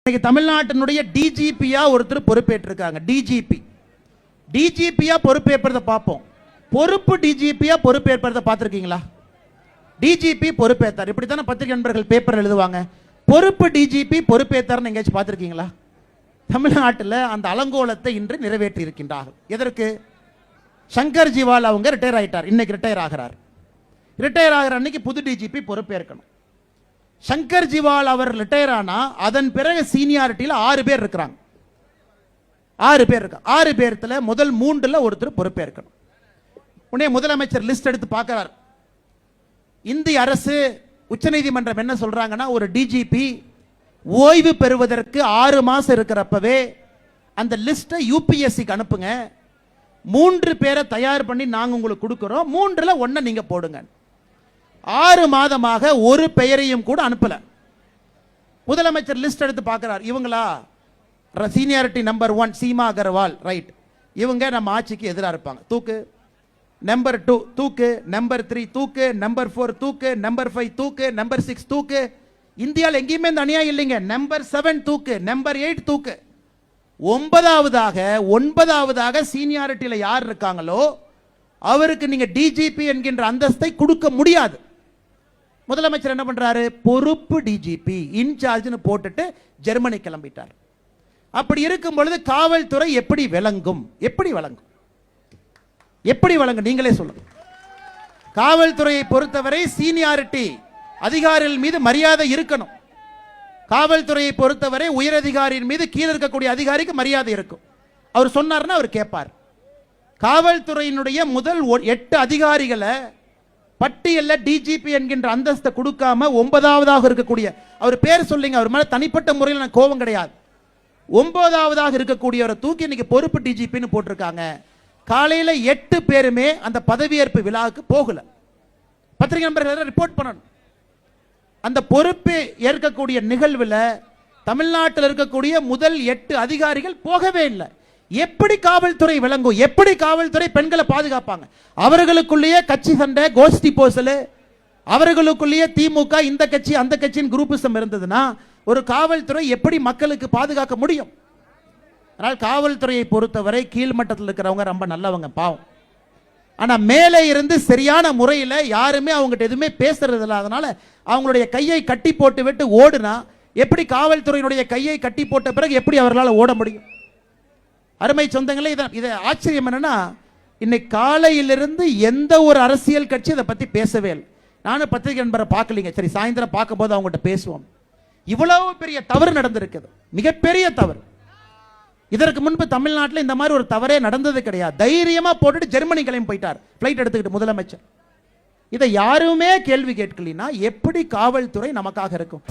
இன்னைக்கு தமிழ்நாட்டினுடைய டிஜிபியா ஒருத்தர் பொறுப்பேற்றிருக்காங்க. டிஜிபியா பொறுப்பேற்பதை பார்ப்போம். பொறுப்பு டிஜிபியா பொறுப்பேற்பதை பார்த்திருக்கீங்களா? டிஜிபி பொறுப்பேற்றார், இப்படித்தானே பத்திரிகை நண்பர்கள் பேப்பர் எழுதுவாங்க. பொறுப்பு டிஜிபி பொறுப்பேற்றார்னு எங்கேயாச்சும் பார்த்திருக்கீங்களா? தமிழ்நாட்டில் அந்த அலங்கோலத்தை இன்று நிறைவேற்றி இருக்கின்றார்கள். எதற்கு? சங்கர் ஜிவால் அவங்க ரிட்டையர் ஆயிட்டார், இன்னைக்கு ரிட்டையர் ஆகிறார். ரிட்டையர் ஆகிற அன்னைக்கு புது டிஜிபி பொறுப்பேற்கணும். சங்கர் ஜிவால் அவர் ரிட்டையர் ஆனா அதன் பிறகு சீனியாரிட்டியில் 6 பேர் இருக்கிறாங்க. 6 பேர் இருக்க. 6 பேர்த்துல முதல் 3ல ஒருத்தர் பொறுப்பேற்கணும். உடனே முதலமைச்சர் லிஸ்ட் எடுத்து பார்க்கிறார். இந்திய அரசு உச்சநீதிமன்றம் என்ன சொல்றாங்கன்னா, ஒரு டிஜிபி ஓய்வு பெறுவதற்கு 6 மாசம் இருக்கிறப்பவே அந்த லிஸ்ட்டை யூபிஎஸ்சிக்கு அனுப்புங்க. 3 பேரை தயார் பண்ணி நாங்க உங்களுக்கு கொடுக்கிறோம், 3ல 1 நீங்க போடுங்க. 6 மாதமாக ஒரு பெயரையும் கூட அனுப்பல. முதலமைச்சர் லிஸ்ட் எடுத்து பார்க்கிறார். இவங்களா seniority number 1 Seema Agarwal, right, இவங்க நம்ம ஆட்சிக்கு எதிராக இருப்பாங்க, தூக்கு. நம்பர் 2 தூக்கு, நம்பர் 3 தூக்கு, நம்பர் 4 தூக்கு, நம்பர் 5 தூக்கு, நம்பர் 6 தூக்கு. இந்தியாவில் எங்கேயுமே இந்த அநியாயம் இல்லைங்க. நம்பர் 7 தூக்கு, நம்பர் 8 தூக்கு. 9வது சீனியாரிட்டியில் யார் இருக்காங்களோ அவருக்கு நீங்க டிஜிபி என்கின்ற அந்தஸ்தை கொடுக்க முடியாது. முதலமைச்சர் என்ன பண்றாரு? பொறுப்பு டிஜிபி இன்சார்ஜ்னு போட்டுட்டு ஜெர்மனி கிளம்பிட்டார். அப்படி இருக்கும் பொழுது காவல்துறை எப்படி விளங்கும்? எப்படி விளங்கும்? எப்படி விளங்கும்? நீங்களே சொல்லுங்க. காவல்துறையை பொறுத்தவரை சீனியாரிட்டி அதிகாரிகள் மீது மரியாதை இருக்கணும். காவல்துறையை பொறுத்தவரை உயரதிகாரியின் மீது கீழே இருக்கக்கூடிய அதிகாரிக்கு மரியாதை இருக்கும். அவர் சொன்னார்னா அவர் கேட்பார். காவல்துறையினுடைய முதல் 8 அதிகாரிகளை பட்டியல்ல டிஜிபி என்கின்ற அந்தஸ்தை கொடுக்காம 9வதாக இருக்கக்கூடிய, அவர் பேர் சொல்லுங்க, அவர் மேல தனிப்பட்ட முறையில் எனக்கு கோபம் கிடையாது, 9வதாக இருக்கக்கூடியவரை தூக்கி இன்னைக்கு பொறுப்பு டிஜிபின்னு போட்டிருக்காங்க. காலையில 8 பேருமே அந்த பதவியேற்பு விழாவுக்கு போகல. பத்திரிகை நண்பர்கள் ரிப்போர்ட் பண்ணணும். அந்த பொறுப்பு ஏற்கக்கூடிய நிகழ்வில் தமிழ்நாட்டில் இருக்கக்கூடிய முதல் 8 அதிகாரிகள் போகவே இல்லை. எப்படி காவல்துறை விளங்கும்? எப்படி காவல்துறை பெண்களை பாதுகாப்பாங்க? அவர்களுக்குள்ளேயே கட்சி சண்டை, கோஷ்டி போசல், அவர்களுக்குள்ளேயே திமுக இந்த கட்சி அந்த கட்சியின் குரூப்பிசம் இருந்ததுன்னா ஒரு காவல்துறை எப்படி மக்களுக்கு பாதுகாக்க முடியும்? அதனால் காவல்துறையை பொறுத்தவரை கீழ்மட்டத்தில் இருக்கிறவங்க ரொம்ப நல்லவங்க, பாவம். ஆனா மேலே இருந்து சரியான முறையில் யாருமே அவங்ககிட்ட எதுவுமே பேசுறது இல்லை. அதனால அவங்களுடைய கையை கட்டி போட்டு விட்டு ஓடுனா எப்படி காவல்துறையினுடைய கையை கட்டி போட்ட பிறகு எப்படி அவர்களால் ஓட முடியும்? அருமை சொந்தங்களே, இதை ஆச்சரியம் என்னன்னா, இன்னைக்கு காலையிலிருந்து எந்த ஒரு அரசியல் கட்சி இதை பத்தி பேசவே இல்லை. நானும் பத்திரிகை நண்பரை பார்க்கலீங்க. சரி, சாயந்தரம் பார்க்கும் போது அவங்ககிட்ட பேசுவோம். இவ்வளவு பெரிய தவறு நடந்திருக்குது, மிகப்பெரிய தவறு. இதற்கு முன்பு தமிழ்நாட்டில் இந்த மாதிரி ஒரு தவறே நடந்தது கிடையாது. தைரியமா போட்டுட்டு ஜெர்மனி கிளம்பி போயிட்டார் பிளைட் எடுத்துக்கிட்டு முதலமைச்சர். இதை யாருமே கேள்வி கேட்கலனா எப்படி காவல்துறை நமக்காக இருக்கும்?